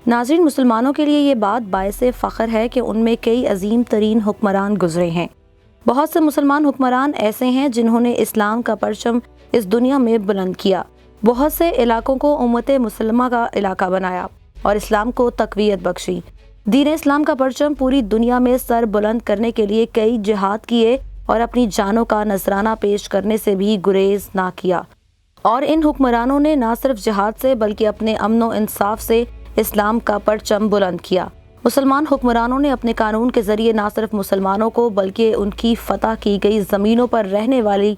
ناظرین، مسلمانوں کے لیے یہ بات باعث فخر ہے کہ ان میں کئی عظیم ترین حکمران گزرے ہیں۔ بہت سے مسلمان حکمران ایسے ہیں جنہوں نے اسلام کا پرچم اس دنیا میں بلند کیا، بہت سے علاقوں کو امت مسلمہ کا علاقہ بنایا اور اسلام کو تقویت بخشی۔ دین اسلام کا پرچم پوری دنیا میں سر بلند کرنے کے لیے کئی جہاد کیے اور اپنی جانوں کا نذرانہ پیش کرنے سے بھی گریز نہ کیا، اور ان حکمرانوں نے نہ صرف جہاد سے بلکہ اپنے امن و انصاف سے اسلام کا پرچم بلند کیا۔ مسلمان حکمرانوں نے اپنے قانون کے ذریعے نہ صرف مسلمانوں کو بلکہ ان کی فتح کی گئی زمینوں پر رہنے والی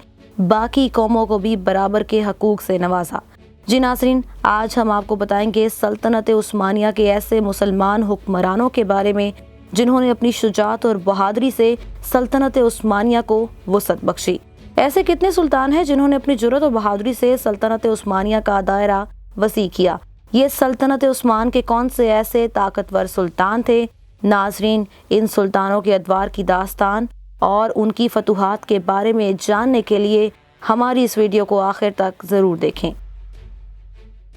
باقی قوموں کو بھی برابر کے حقوق سے نوازا۔ جی ناظرین، آج ہم آپ کو بتائیں گے سلطنت عثمانیہ کے ایسے مسلمان حکمرانوں کے بارے میں جنہوں نے اپنی شجاعت اور بہادری سے سلطنت عثمانیہ کو وسعت بخشی۔ ایسے کتنے سلطان ہیں جنہوں نے اپنی جرأت اور بہادری سے سلطنت عثمانیہ کا دائرہ وسیع کیا؟ یہ سلطنت عثمان کے کون سے ایسے طاقتور سلطان تھے؟ ناظرین، ان سلطانوں کے ادوار کی داستان اور ان کی فتوحات کے بارے میں جاننے کے لیے ہماری اس ویڈیو کو آخر تک ضرور دیکھیں۔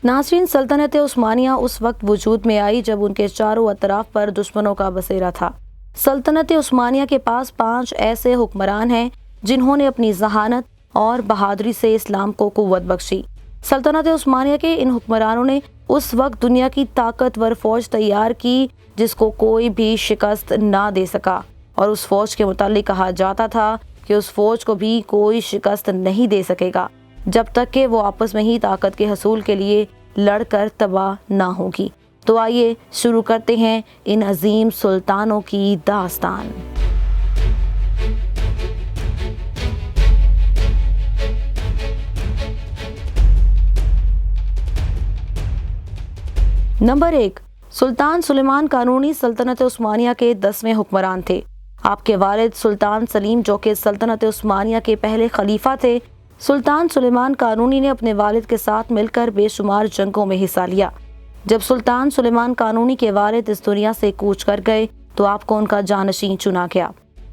ناظرین، سلطنت عثمانیہ اس وقت وجود میں آئی جب ان کے چاروں اطراف پر دشمنوں کا بسیرا تھا۔ سلطنت عثمانیہ کے پاس 5 ایسے حکمران ہیں جنہوں نے اپنی ذہانت اور بہادری سے اسلام کو قوت بخشی۔ سلطنت عثمانیہ کے ان حکمرانوں نے اس وقت دنیا کی طاقتور فوج تیار کی جس کو کوئی بھی شکست نہ دے سکا، اور اس فوج کے متعلق کہا جاتا تھا کہ اس فوج کو بھی کوئی شکست نہیں دے سکے گا جب تک کہ وہ آپس میں ہی طاقت کے حصول کے لیے لڑ کر تباہ نہ ہوگی۔ تو آئیے شروع کرتے ہیں ان عظیم سلطانوں کی داستان۔ نمبر 1، سلطان سلیمان قانونی سلطنت عثمانیہ کے 10ویں حکمران تھے۔ آپ کے والد سلطان سلیم جو کہ سلطنت عثمانیہ کے پہلے خلیفہ تھے، سلطان سلیمان قانونی نے اپنے والد کے ساتھ مل کر بے شمار جنگوں میں حصہ لیا۔ جب سلطان سلیمان قانونی کے والد اس دنیا سے کوچ کر گئے تو آپ کو ان کا جانشین چنا گیا۔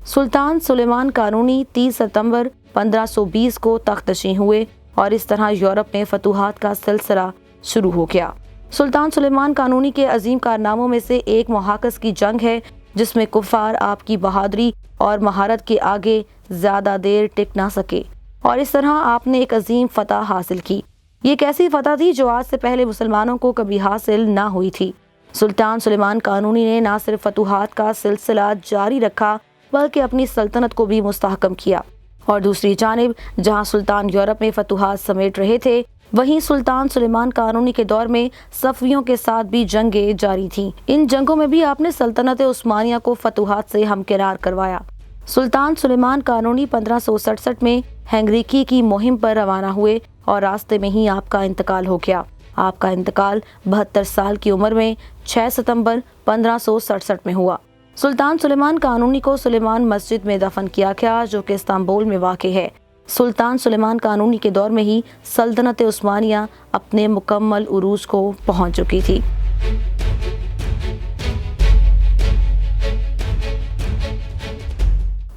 سلطان سلیمان قانونی 30 ستمبر 1520 کو تخت نشین ہوئے اور اس طرح یورپ میں فتوحات کا سلسلہ شروع ہو گیا۔ سلطان سلیمان قانونی کے عظیم کارناموں میں سے ایک محاقص کی جنگ ہے جس میں کفار آپ کی بہادری اور مہارت کے آگے زیادہ دیر ٹک نہ سکے، اور اس طرح آپ نے ایک عظیم فتح حاصل کی۔ یہ ایک ایسی فتح تھی جو آج سے پہلے مسلمانوں کو کبھی حاصل نہ ہوئی تھی۔ سلطان سلیمان قانونی نے نہ صرف فتوحات کا سلسلہ جاری رکھا بلکہ اپنی سلطنت کو بھی مستحکم کیا، اور دوسری جانب جہاں سلطان یورپ میں فتوحات سمیٹ رہے تھے وہیں سلطان سلیمان قانونی کے دور میں صفویوں کے ساتھ بھی جنگیں جاری تھیں۔ ان جنگوں میں بھی آپ نے سلطنت عثمانیہ کو فتوحات سے ہمکنار کروایا۔ سلطان سلیمان قانونی 1567 میں ہنگریکی کی مہم پر روانہ ہوئے اور راستے میں ہی آپ کا انتقال ہو گیا۔ آپ کا انتقال 72 سال کی عمر میں 6 ستمبر 1567 میں ہوا۔ سلطان سلیمان قانونی کو سلیمان مسجد میں دفن کیا گیا جو کہ استنبول میں واقع ہے۔ سلطان سلیمان قانونی کے دور میں ہی سلطنت عثمانیہ اپنے مکمل عروج کو پہنچ چکی تھی۔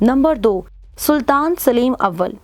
نمبر 2، سلطان سلیم اول۔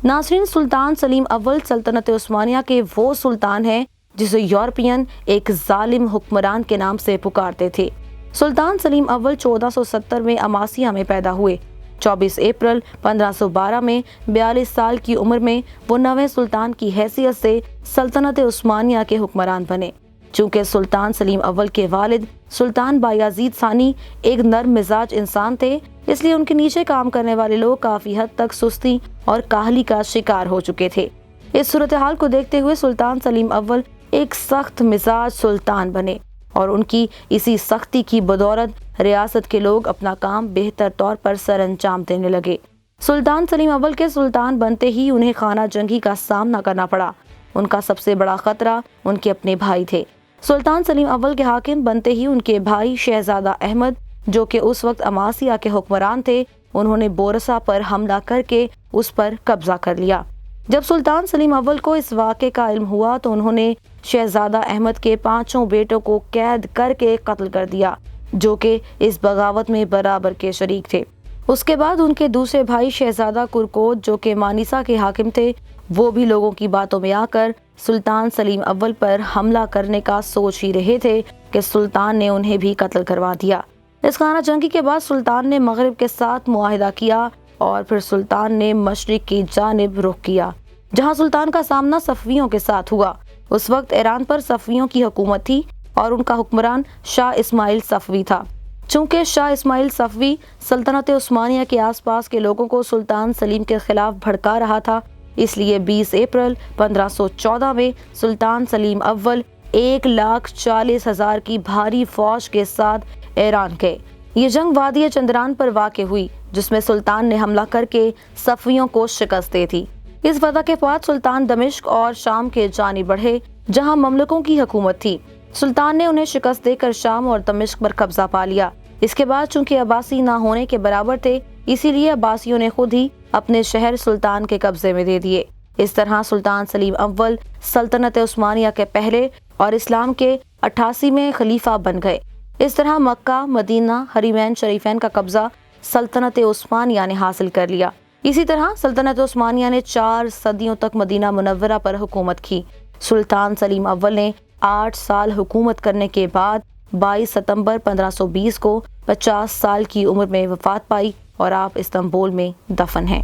ناظرین، سلطان سلیم اول سلطنت عثمانیہ کے وہ سلطان ہیں جسے یورپین ایک ظالم حکمران کے نام سے پکارتے تھے۔ سلطان سلیم اول 1470 میں اماسیا میں پیدا ہوئے۔ 24 اپریل 1512 میں 42 سال کی عمر میں وہ 9ویں سلطان کی حیثیت سے سلطنت عثمانیہ کے حکمران بنے۔ چونکہ سلطان سلیم اول کے والد سلطان بایزید ثانی ایک نرم مزاج انسان تھے، اس لیے ان کے نیچے کام کرنے والے لوگ کافی حد تک سستی اور کاہلی کا شکار ہو چکے تھے۔ اس صورتحال کو دیکھتے ہوئے سلطان سلیم اول ایک سخت مزاج سلطان بنے، اور ان کی اسی سختی کی بدولت ریاست کے لوگ اپنا کام بہتر طور پر سر انجام دینے لگے۔ سلطان سلیم اول کے سلطان بنتے ہی انہیں خانہ جنگی کا سامنا کرنا پڑا۔ ان کا سب سے بڑا خطرہ ان کے اپنے بھائی تھے۔ سلطان سلیم اول کے حاکم بنتے ہی ان کے بھائی شہزادہ احمد جو کہ اس وقت اماسیا کے حکمران تھے، انہوں نے بورسا پر حملہ کر کے اس پر قبضہ کر لیا۔ جب سلطان سلیم اول کو اس واقعے کا علم ہوا تو انہوں نے شہزادہ احمد کے 5 بیٹوں کو قید کر کے قتل کر دیا جو کہ اس بغاوت میں برابر کے شریک تھے۔ اس کے بعد ان کے دوسرے بھائی شہزادہ کرکوت جو کہ مانیسا کے حاکم تھے، وہ بھی لوگوں کی باتوں میں آ کر سلطان سلیم اول پر حملہ کرنے کا سوچ ہی رہے تھے کہ سلطان نے انہیں بھی قتل کروا دیا۔ اس خانہ جنگی کے بعد سلطان نے مغرب کے ساتھ معاہدہ کیا اور پھر سلطان نے مشرق کی جانب رخ کیا، جہاں سلطان کا سامنا صفویوں کے ساتھ ہوا۔ اس وقت ایران پر صفویوں کی حکومت تھی اور ان کا حکمران شاہ اسماعیل صفوی تھا۔ چونکہ شاہ اسماعیل صفوی سلطنت عثمانیہ کے آس پاس کے لوگوں کو سلطان سلیم کے خلاف بھڑکا رہا تھا، اس لیے 20 اپریل 1514 میں سلطان سلیم اول 1,40,000 کی بھاری فوج کے ساتھ ایران گئے۔ یہ جنگ وادی چندران پر واقع ہوئی، جس میں سلطان نے حملہ کر کے صفویوں کو شکست دی تھی۔ اس فتح کے بعد سلطان دمشق اور شام کے جانب بڑھے، جہاں مملکوں کی حکومت تھی۔ سلطان نے انہیں شکست دے کر شام اور دمشق پر قبضہ پا لیا۔ اس کے بعد چونکہ عباسی نہ ہونے کے برابر تھے، اسی لیے عباسیوں نے خود ہی اپنے شہر سلطان کے قبضے میں دے دیے۔ اس طرح سلطان سلیم اول سلطنت عثمانیہ کے پہلے اور اسلام کے 88ویں خلیفہ بن گئے۔ اس طرح مکہ، مدینہ، حرمین شریفین کا قبضہ سلطنت عثمانیہ نے حاصل کر لیا۔ اسی طرح سلطنت عثمانیہ نے 4 صدیوں تک مدینہ منورہ پر حکومت کی۔ سلطان سلیم اول نے 8 سال حکومت کرنے کے بعد 22 ستمبر 1520 کو 50 سال کی عمر میں وفات پائی اور آپ استنبول میں دفن ہیں۔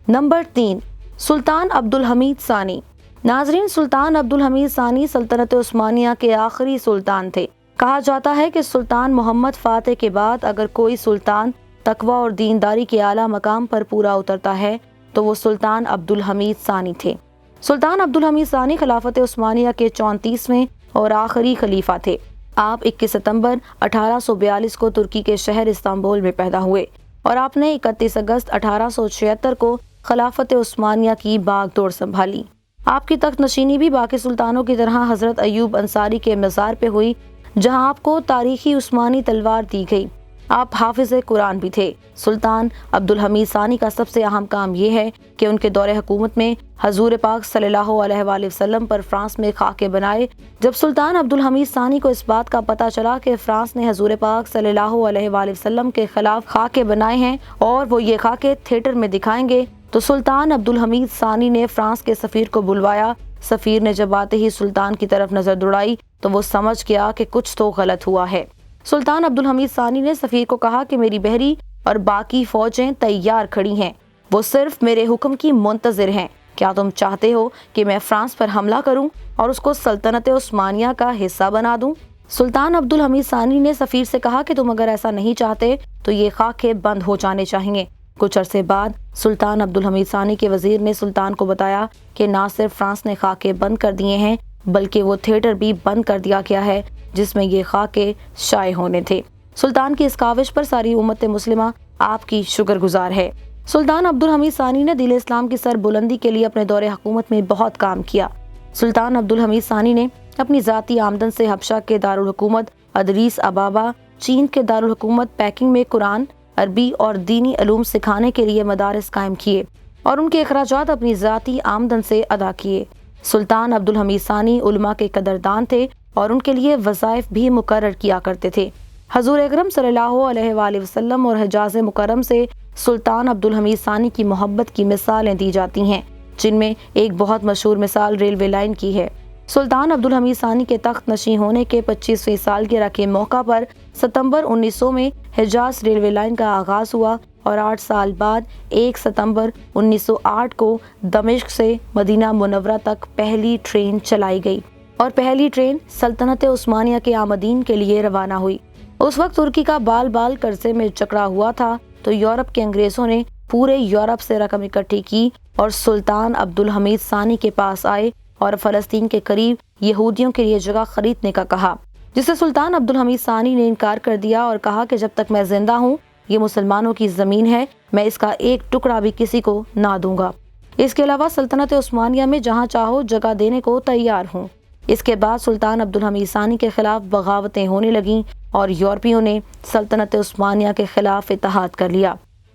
نمبر 3، سلطان عبدالحمید ثانی۔ ناظرین، سلطان عبدالحمید ثانی سلطنت عثمانیہ کے آخری سلطان تھے۔ کہا جاتا ہے کہ سلطان محمد فاتح کے بعد اگر کوئی سلطان تقوی اور دینداری کے اعلیٰ مقام پر پورا اترتا ہے تو وہ سلطان عبدالحمید ثانی تھے۔ سلطان عبدالحمید ثانی خلافت عثمانیہ کے 34ویں اور آخری خلیفہ تھے۔ آپ 21 ستمبر 1842 کو ترکی کے شہر استنبول میں پیدا ہوئے اور آپ نے 31 اگست 1876 کو خلافت عثمانیہ کی باغ دوڑ سنبھالی۔ آپ کی تخت نشینی بھی باقی سلطانوں کی طرح حضرت ایوب انصاری کے مزار پہ ہوئی، جہاں آپ کو تاریخی عثمانی تلوار دی گئی۔ آپ حافظ قرآن بھی تھے۔ سلطان عبدالحمید ثانی کا سب سے اہم کام یہ ہے کہ ان کے دور حکومت میں حضور پاک صلی اللہ علیہ وآلہ وسلم پر فرانس میں خاکے بنائے۔ جب سلطان عبدالحمید ثانی کو اس بات کا پتہ چلا کہ فرانس نے حضور پاک صلی اللہ علیہ وآلہ وسلم کے خلاف خاکے بنائے ہیں اور وہ یہ خاکے تھیٹر میں دکھائیں گے، تو سلطان عبدالحمید ثانی نے فرانس کے سفیر کو بلوایا۔ سفیر نے جب آتے ہی سلطان کی طرف نظر دوڑائی تو وہ سمجھ گیا کہ کچھ تو غلط ہوا ہے۔ سلطان عبدالحمید ثانی نے سفیر کو کہا کہ میری بحری اور باقی فوجیں تیار کھڑی ہیں، وہ صرف میرے حکم کی منتظر ہیں۔ کیا تم چاہتے ہو کہ میں فرانس پر حملہ کروں اور اس کو سلطنت عثمانیہ کا حصہ بنا دوں؟ سلطان عبدالحمید ثانی نے سفیر سے کہا کہ تم اگر ایسا نہیں چاہتے تو یہ خاکے بند ہو جانے چاہیے۔ کچھ عرصے بعد سلطان عبدالحمید ثانی کے وزیر نے سلطان کو بتایا کہ نہ صرف فرانس نے خاکے بند کر دیے ہیں بلکہ وہ تھیٹر بھی بند کر دیا گیا ہے جس میں یہ خاکے شائع ہونے تھے۔ سلطان کی اس کاوش پر ساری امت مسلمہ آپ کی شکر گزار ہے۔ سلطان عبدالحمید ثانی نے دین اسلام کی سر بلندی کے لیے اپنے دور حکومت میں بہت کام کیا۔ سلطان عبدالحمید ثانی نے اپنی ذاتی آمدن سے حبشہ کے دارالحکومت ادریس ابابا، چین کے دارالحکومت پیکنگ میں قرآن، عربی اور دینی علوم سکھانے کے لیے مدارس قائم کیے اور ان کے اخراجات اپنی ذاتی آمدن سے ادا کیے۔ سلطان عبدالحمید ثانی علماء کے قدردان تھے اور ان کے لیے وظائف بھی مقرر کیا کرتے تھے۔ حضور اکرم صلی اللہ علیہ وآلہ وسلم اور حجاز مکرم سے سلطان عبدالحمید ثانی کی محبت کی مثالیں دی جاتی ہیں، جن میں ایک بہت مشہور مثال ریلوے لائن کی ہے۔ سلطان عبدالحمید ثانی کے تخت نشین ہونے کے 25ویں سالگرہ کے موقع پر ستمبر 1900 میں حجاز ریلوے لائن کا آغاز ہوا اور 8 سال بعد 1 ستمبر 1908 کو دمشق سے مدینہ منورہ تک پہلی ٹرین چلائی گئی اور پہلی ٹرین سلطنت عثمانیہ کے آمدین کے لیے روانہ ہوئی۔ اس وقت ترکی کا بال بال قرضے میں جکڑا ہوا تھا، تو یورپ کے انگریزوں نے پورے یورپ سے رقم اکٹھی کی اور سلطان عبدالحمید ثانی کے پاس آئے اور فلسطین کے قریب یہودیوں کے لیے جگہ خریدنے کا کہا، جسے سلطان عبدالحمید ثانی نے انکار کر دیا اور کہا کہ جب تک میں زندہ ہوں یہ مسلمانوں کی زمین ہے، میں اس کا ایک ٹکڑا بھی کسی کو نہ دوں گا۔ اس کے علاوہ سلطنت عثمانیہ میں جہاں چاہو جگہ دینے کو تیار ہوں۔ اس کے بعد سلطان عبدالحمید ثانی کے خلاف بغاوتیں ہونے لگیں اور یورپیوں نے سلطنت عثمانیہ کے خلاف اتحاد کر لیا۔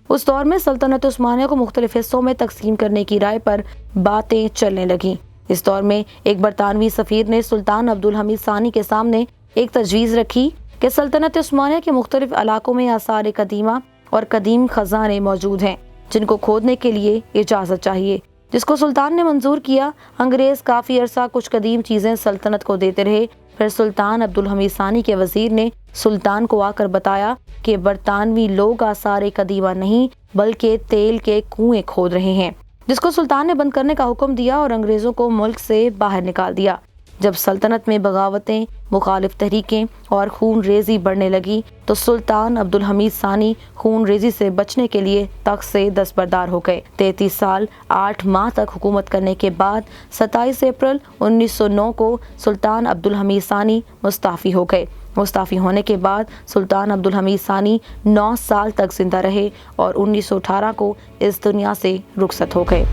اس دور میں سلطنت عثمانیہ کو مختلف حصوں میں تقسیم کرنے کی رائے پر باتیں چلنے لگیں۔ اس دور میں ایک برطانوی سفیر نے سلطان عبدالحمید ثانی کے سامنے ایک تجویز رکھی کہ سلطنت عثمانیہ کے مختلف علاقوں میں آثار قدیمہ اور قدیم خزانے موجود ہیں جن کو کھودنے کے لیے اجازت چاہیے۔ جس کو سلطان نے منظور کیا۔ انگریز کافی عرصہ کچھ قدیم چیزیں سلطنت کو دیتے رہے۔ پھر سلطان عبدالحمید ثانی کے وزیر نے سلطان کو آ کر بتایا کہ برطانوی لوگ آثار قدیمہ نہیں بلکہ تیل کے کنویں کھود رہے ہیں، جس کو سلطان نے بند کرنے کا حکم دیا اور انگریزوں کو ملک سے باہر نکال دیا۔ جب سلطنت میں بغاوتیں، مخالف تحریکیں اور خون ریزی بڑھنے لگی تو سلطان عبدالحمید ثانی خون ریزی سے بچنے کے لیے تخت سے دستبردار ہو گئے۔ 33 سال 8 ماہ تک حکومت کرنے کے بعد 27 اپریل 1909 کو سلطان عبدالحمید ثانی مستعفی ہو گئے۔ مستعفی ہونے کے بعد سلطان عبدالحمید ثانی 9 سال تک زندہ رہے اور 1918 کو اس دنیا سے رخصت ہو گئے۔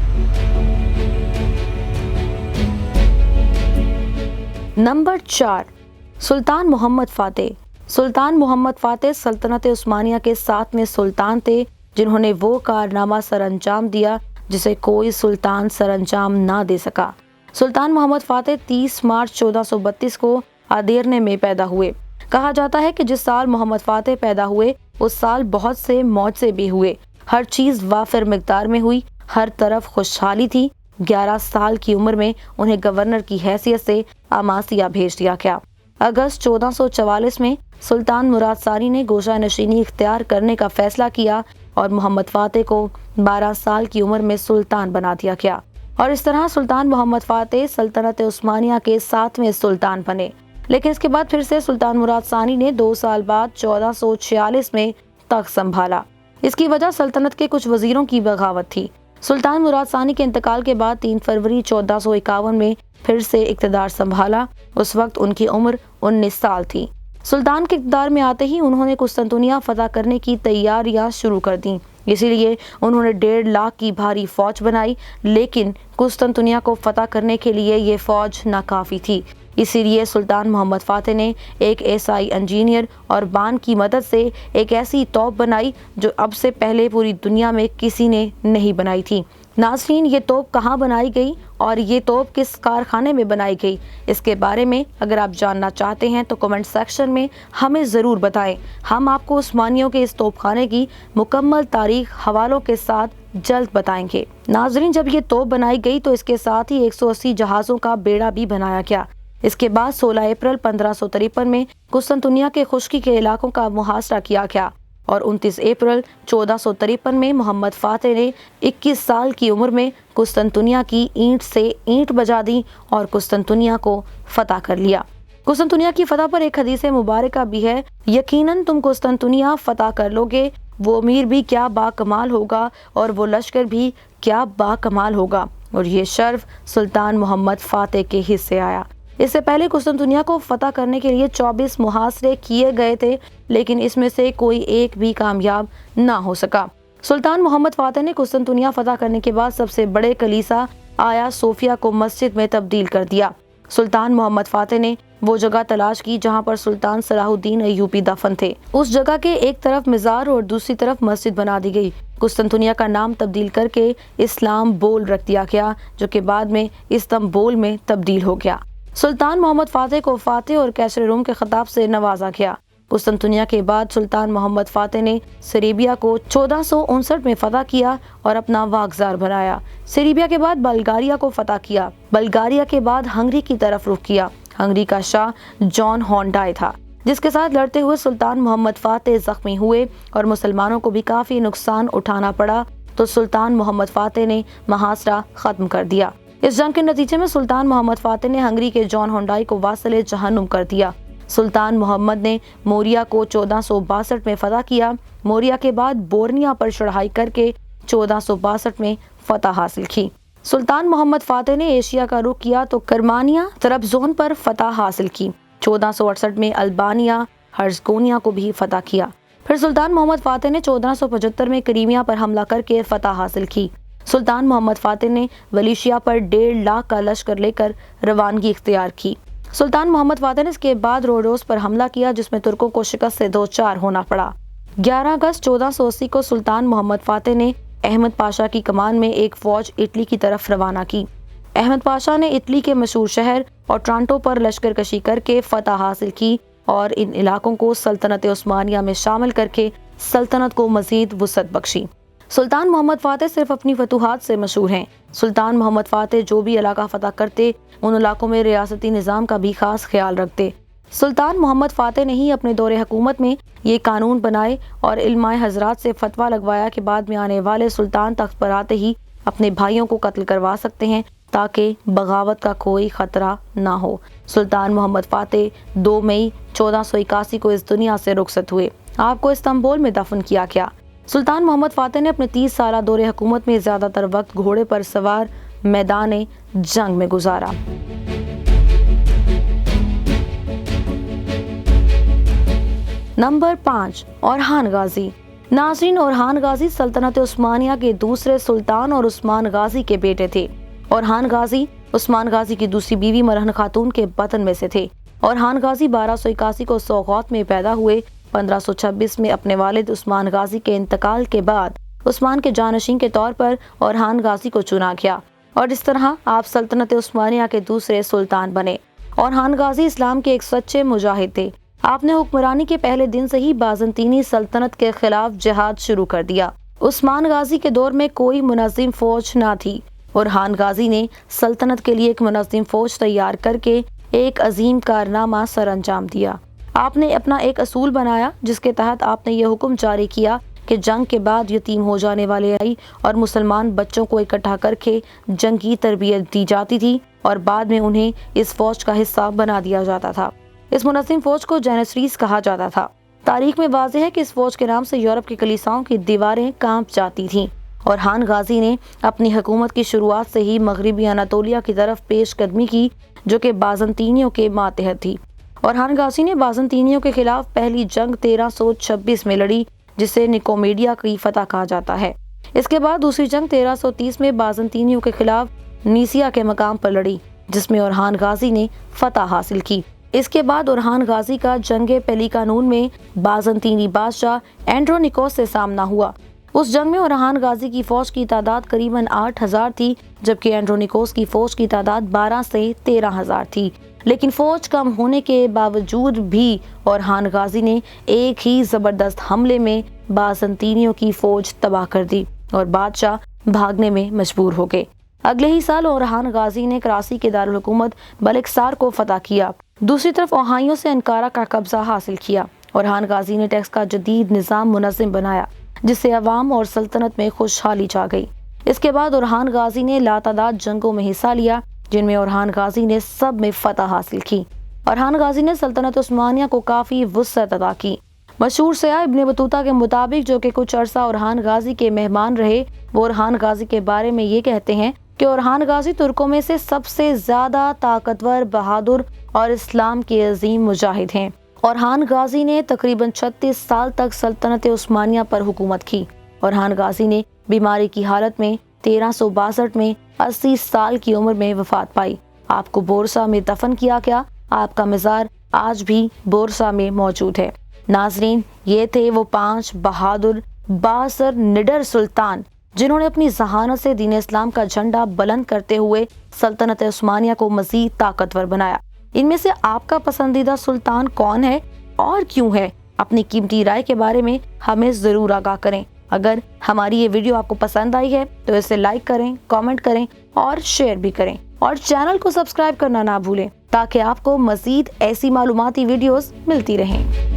نمبر 4، سلطان محمد فاتح۔ سلطان محمد فاتح سلطنت عثمانیہ کے 7ویں سلطان تھے جنہوں نے وہ کارنامہ سر انجام دیا جسے کوئی سلطان سر انجام نہ دے سکا۔ سلطان محمد فاتح 30 مارچ 1432 کو ادیرنے میں پیدا ہوئے۔ کہا جاتا ہے کہ جس سال محمد فاتح پیدا ہوئے اس سال بہت سے معجزے بھی ہوئے، ہر چیز وافر مقدار میں ہوئی، ہر طرف خوشحالی تھی۔ 11 سال کی عمر میں انہیں گورنر کی حیثیت سے آماسیا بھیج دیا گیا۔ اگست 1444 میں سلطان مراد ثانی نے گوشہ نشینی اختیار کرنے کا فیصلہ کیا اور محمد فاتح کو 12 سال کی عمر میں سلطان بنا دیا گیا، اور اس طرح سلطان محمد فاتح سلطنت عثمانیہ کے 7ویں سلطان بنے۔ لیکن اس کے بعد پھر سے سلطان مراد ثانی نے 2 سال بعد 1446 میں تخت سنبھالا۔ اس کی وجہ سلطنت کے کچھ وزیروں کی بغاوت تھی۔ سلطان مراد ثانی کے انتقال کے بعد 3 فروری 1451 میں پھر سے اقتدار سنبھالا۔ اس وقت ان کی عمر 19 سال تھی۔ سلطان کے اقتدار میں آتے ہی انہوں نے قسطنطنیہ فتح کرنے کی تیاریاں شروع کر دیں، اسی لیے انہوں نے 1.5 لاکھ کی بھاری فوج بنائی، لیکن قسطنطنیہ کو فتح کرنے کے لیے یہ فوج ناکافی تھی۔ اسی لیے سلطان محمد فاتح نے ایک عیسائی انجینئر اور بان کی مدد سے ایک ایسی توپ بنائی جو اب سے پہلے پوری دنیا میں کسی نے نہیں بنائی تھی۔ ناظرین، یہ توپ کہاں بنائی گئی اور یہ توپ کس کارخانے میں بنائی گئی، اس کے بارے میں اگر آپ جاننا چاہتے ہیں تو کمنٹ سیکشن میں ہمیں ضرور بتائیں۔ ہم آپ کو عثمانیوں کے اس توپ خانے کی مکمل تاریخ حوالوں کے ساتھ جلد بتائیں گے۔ ناظرین، جب یہ توپ بنائی گئی تو اس کے ساتھ ہی 180 جہازوں کا بیڑا بھی بنایا گیا۔ اس کے بعد 16 اپریل 1553 میں قسطنطنیہ کے خشکی کے علاقوں کا محاصرہ کیا گیا اور 29 اپریل 1453 میں محمد فاتح نے 21 سال کی عمر میں قسطنطنیہ کی اینٹ سے اینٹ بجا دی اور قسطنطنیہ کو فتح کر لیا۔ قسطنطنیہ کی فتح پر ایک حدیث مبارکہ بھی ہے، یقیناً تم قسطنطنیہ فتح کر لو گے، وہ امیر بھی کیا با کمال ہوگا اور وہ لشکر بھی کیا با کمال ہوگا، اور یہ شرف سلطان محمد فاتح کے حصے آیا۔ اس سے پہلے قسطنطنیہ کو فتح کرنے کے لیے 24 محاصرے کیے گئے تھے، لیکن اس میں سے کوئی ایک بھی کامیاب نہ ہو سکا۔ سلطان محمد فاتح نے قسطنطنیہ فتح کرنے کے بعد سب سے بڑے کلیسا آیا صوفیہ کو مسجد میں تبدیل کر دیا۔ سلطان محمد فاتح نے وہ جگہ تلاش کی جہاں پر سلطان صلاح الدین ایوبی دفن تھے۔ اس جگہ کے ایک طرف مزار اور دوسری طرف مسجد بنا دی گئی۔ قسطنطنیہ کا نام تبدیل کر کے اسلام بول رکھ دیا گیا، جو کہ بعد میں استنبول میں تبدیل ہو گیا۔ سلطان محمد فاتح کو فاتح اور کیسر روم کے خطاب سے نوازا گیا۔ قسطنطنیہ کے بعد سلطان محمد فاتح نے سریبیا کو 1459 میں فتح کیا اور اپنا واگزار بنایا۔ سریبیا کے بعد بلغاریہ کو فتح کیا۔ بلغاریہ کے بعد ہنگری کی طرف رخ کیا۔ ہنگری کا شاہ جان ہونڈائی تھا، جس کے ساتھ لڑتے ہوئے سلطان محمد فاتح زخمی ہوئے اور مسلمانوں کو بھی کافی نقصان اٹھانا پڑا، تو سلطان محمد فاتح نے محاصرہ ختم کر دیا۔ اس جنگ کے نتیجے میں سلطان محمد فاتح نے ہنگری کے جان ہونڈائی کو واصل جہنم کر دیا۔ سلطان محمد نے موریا کو 1462 میں فتح کیا۔ موریا کے بعد بورنیا پر چڑھائی کر کے 1462 میں فتح حاصل کی۔ سلطان محمد فاتح نے ایشیا کا رخ کیا تو کرمانیا طرابزون پر فتح حاصل کی۔ 1468 میں البانیا ہرزگونیا کو بھی فتح کیا۔ پھر سلطان محمد فاتح نے 1475 میں کریمیا پر حملہ کر کے فتح حاصل کی۔ سلطان محمد فاتح نے ولیشیا پر 1.5 لاکھ کا لشکر لے کر روانگی اختیار کی۔ سلطان محمد فاتح نے اس کے بعد روڈوس پر حملہ کیا، جس میں ترکوں کو شکست سے دوچار ہونا پڑا۔ 11 اگست 1480 کو سلطان محمد فاتح نے احمد پاشا کی کمان میں ایک فوج اٹلی کی طرف روانہ کی۔ احمد پاشا نے اٹلی کے مشہور شہر اوٹرانٹو پر لشکر کشی کر کے فتح حاصل کی اور ان علاقوں کو سلطنت عثمانیہ میں شامل کر کے سلطنت کو مزید وسعت بخشی۔ سلطان محمد فاتح صرف اپنی فتوحات سے مشہور ہیں۔ سلطان محمد فاتح جو بھی علاقہ فتح کرتے ان علاقوں میں ریاستی نظام کا بھی خاص خیال رکھتے۔ سلطان محمد فاتح نے ہی اپنے دور حکومت میں یہ قانون بنائے اور علماء حضرات سے فتویٰ لگوایا کہ بعد میں آنے والے سلطان تخت پر آتے ہی اپنے بھائیوں کو قتل کروا سکتے ہیں تاکہ بغاوت کا کوئی خطرہ نہ ہو۔ سلطان محمد فاتح 2 مئی 1481 کو اس دنیا سے رخصت ہوئے۔ آپ کو استنبول میں دفن کیا گیا۔ سلطان محمد فاتح نے اپنے 30 سالہ دور حکومت میں زیادہ تر وقت گھوڑے پر سوار میدان جنگ میں گزارا۔ نمبر 5، اورحان غازی۔ ناظرین، اورحان غازی سلطنت عثمانیہ کے دوسرے سلطان اور عثمان غازی کے بیٹے تھے۔ اورحان غازی عثمان غازی کی دوسری بیوی مرہن خاتون کے بطن میں سے تھے۔ اورحان غازی 1281 کو سوغوت میں پیدا ہوئے۔ 1526 میں اپنے والد عثمان غازی کے انتقال کے بعد عثمان کے جانشین کے طور پر اورحان غازی کو چنا گیا اور اس طرح آپ سلطنت عثمانیہ کے دوسرے سلطان بنے۔ اورحان غازی اسلام کے ایک سچے مجاہد تھے۔ آپ نے حکمرانی کے پہلے دن سے ہی بازنطینی سلطنت کے خلاف جہاد شروع کر دیا۔ عثمان غازی کے دور میں کوئی منظم فوج نہ تھی۔ اورحان غازی نے سلطنت کے لیے ایک منظم فوج تیار کر کے ایک عظیم کارنامہ سر انجام دیا۔ آپ نے اپنا ایک اصول بنایا جس کے تحت آپ نے یہ حکم جاری کیا کہ جنگ کے بعد یتیم ہو جانے والے اور مسلمان بچوں کو اکٹھا کر کے جنگی تربیت دی جاتی تھی اور بعد میں انہیں اس فوج کا حصہ بنا دیا جاتا تھا۔ اس منظم فوج کو جینیسریز کہا جاتا تھا۔ تاریخ میں واضح ہے کہ اس فوج کے نام سے یورپ کی کلیساؤں کی دیواریں کانپ جاتی تھیں۔ اورحان غازی نے اپنی حکومت کی شروعات سے ہی مغربی اناطولیہ کی طرف پیش قدمی کی جو کہ بازنطینیوں کے ماتحت تھی۔ اورحان غازی نے بازنطینیوں کے خلاف پہلی جنگ 1326 میں لڑی جسے نکومیڈیا کی فتح کہا جاتا ہے۔ اس کے بعد دوسری جنگ 1330 میں بازنطینیوں کے خلاف نیسیا کے مقام پر لڑی جس میں اورحان غازی نے فتح حاصل کی۔ اس کے بعد اورحان غازی کا جنگ پیلیکانون میں بازنطینی بادشاہ اینڈرونیکوس سے سامنا ہوا۔ اس جنگ میں اورحان غازی کی فوج کی تعداد قریباً 8000 تھی جبکہ اینڈرونیکوس کی فوج کی تعداد 12 سے 13,000 تھی، لیکن فوج کم ہونے کے باوجود بھی اورحان غازی نے ایک ہی زبردست حملے میں بازنطینیوں کی فوج تباہ کر دی اور بادشاہ بھاگنے میں مجبور ہو گئے۔ اگلے ہی سال اورحان غازی نے کراسی کے دارالحکومت بلکسار کو فتح کیا۔ دوسری طرف اوہائیوں سے انکارا کا قبضہ حاصل کیا۔ اورحان غازی نے ٹیکس کا جدید نظام منظم بنایا جس سے عوام اور سلطنت میں خوشحالی چھا گئی۔ اس کے بعد اورحان غازی نے لاتعداد جنگوں میں حصہ لیا جن میں اورحان غازی نے سب میں فتح حاصل کی۔ اورحان غازی نے سلطنت عثمانیہ کو کافی وسعت عطا کی۔ مشہور سیاح ابن بطوطہ کے مطابق جو کہ کچھ عرصہ اورحان غازی کے مہمان رہے، وہ اورحان غازی کے بارے میں یہ کہتے ہیں کہ اورحان غازی ترکوں میں سے سب سے زیادہ طاقتور، بہادر اور اسلام کے عظیم مجاہد ہیں۔ اورحان غازی نے تقریباً 36 سال تک سلطنت عثمانیہ پر حکومت کی۔ اورحان غازی نے بیماری کی حالت میں 1362 میں 80 سال کی عمر میں وفات پائی۔ آپ کو بورسا میں دفن کیا گیا۔ آپ کا مزار آج بھی بورسا میں موجود ہے۔ ناظرین، یہ تھے وہ 5 بہادر، بااثر، نڈر سلطان جنہوں نے اپنی ذہانت سے دین اسلام کا جھنڈا بلند کرتے ہوئے سلطنت عثمانیہ کو مزید طاقتور بنایا۔ ان میں سے آپ کا پسندیدہ سلطان کون ہے اور کیوں ہے؟ اپنی قیمتی رائے کے بارے میں ہمیں ضرور آگاہ کریں۔ اگر ہماری یہ ویڈیو آپ کو پسند آئی ہے تو اسے لائک کریں، کامنٹ کریں اور شیئر بھی کریں اور چینل کو سبسکرائب کرنا نہ بھولیں تاکہ آپ کو مزید ایسی معلوماتی ویڈیوز ملتی رہیں۔